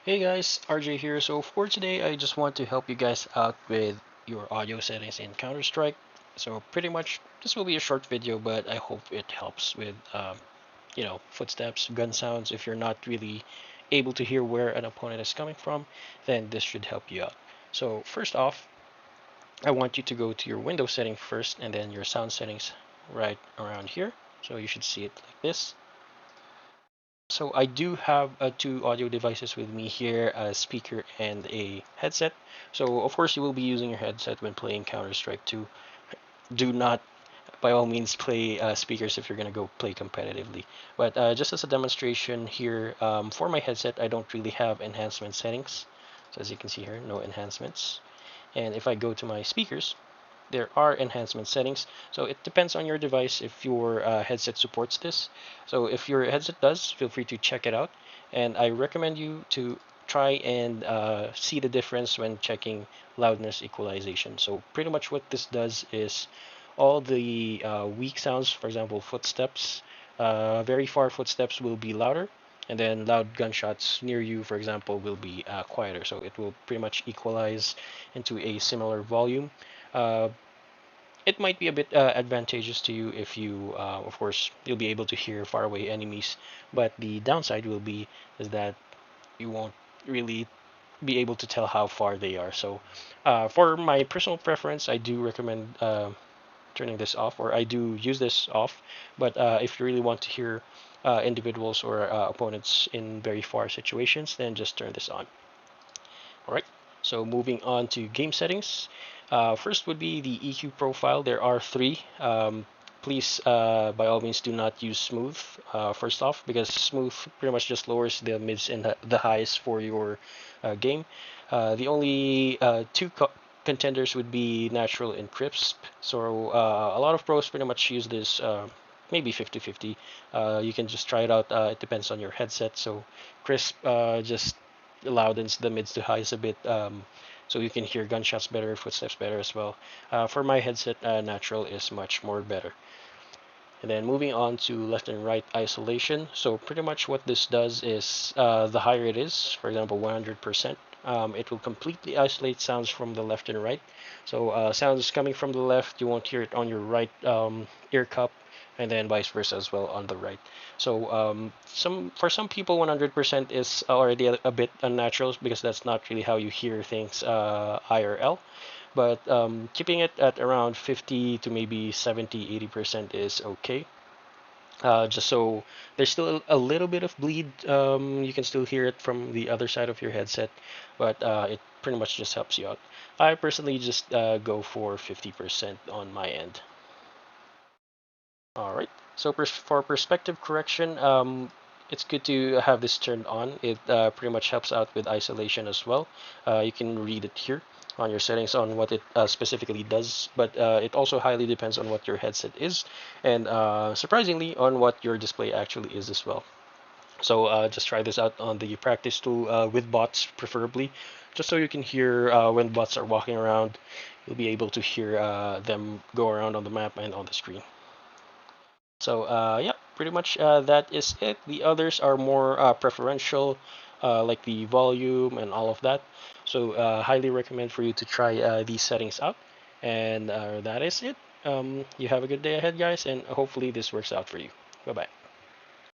Hey guys, RJ here. So for today, I just want to help you guys out with your audio settings in Counter-Strike. So pretty much, this will be a short video, but I hope it helps with, footsteps, gun sounds. If you're not really able to hear where an opponent is coming from, then this should help you out. So first off, I want you to go to your window setting first, and then your sound settings right around here. So you should see it like this. So I do have two audio devices with me here, a speaker and a headset. So of course you will be using your headset when playing Counter-Strike 2. Do not, by all means, play speakers if you're going to go play competitively. But just as a demonstration here, for my headset, I don't really have enhancement settings. So as you can see here, no enhancements. And if I go to my speakers, there are enhancement settings. So it depends on your device if your headset supports this. So if your headset does, feel free to check it out. And I recommend you to try and see the difference when checking loudness equalization. So pretty much what this does is all the weak sounds, for example, footsteps, very far footsteps will be louder. And then loud gunshots near you, for example, will be quieter. So it will pretty much equalize into a similar volume. Uh, it might be a bit advantageous to you if you, of course, you'll be able to hear faraway enemies. But the downside will be is that you won't really be able to tell how far they are. So, for my personal preference, I do recommend turning this off, or I do use this off. But if you really want to hear individuals or opponents in very far situations, then just turn this on. All right. So moving on to game settings. First would be the EQ profile. There are three. Please, by all means, do not use smooth first off, because smooth pretty much just lowers the mids and the highs for your game. The only two contenders would be natural and crisp. So a lot of pros pretty much use this. Maybe 50-50. You can just try it out. It depends on your headset. So crisp just loudens the mids to highs a bit, so you can hear gunshots better, footsteps better as well. For my headset, natural is much more better. And then moving on to left and right isolation. So pretty much what this does is the higher it is, for example 100%, it will completely isolate sounds from the left and right. So sounds coming from the left, you won't hear it on your right ear cup, and then vice versa as well on the right. So for some people 100% is already a bit unnatural, because that's not really how you hear things IRL. But keeping it at around 50 to maybe 70, 80% is okay. Just so there's still a little bit of bleed. You can still hear it from the other side of your headset, but it pretty much just helps you out. I personally just go for 50% on my end. All right. So for perspective correction, it's good to have this turned on. It pretty much helps out with isolation as well. You can read it here on your settings on what it specifically does, but it also highly depends on what your headset is, and surprisingly on what your display actually is as well. So just try this out on the practice tool with bots, preferably, just so you can hear when bots are walking around. You'll be able to hear them go around on the map and on the screen. So yeah, pretty much that is it. The others are more preferential, like the volume and all of that. So highly recommend for you to try these settings out. And that is it. You have a good day ahead, guys, and hopefully this works out for you. Bye bye.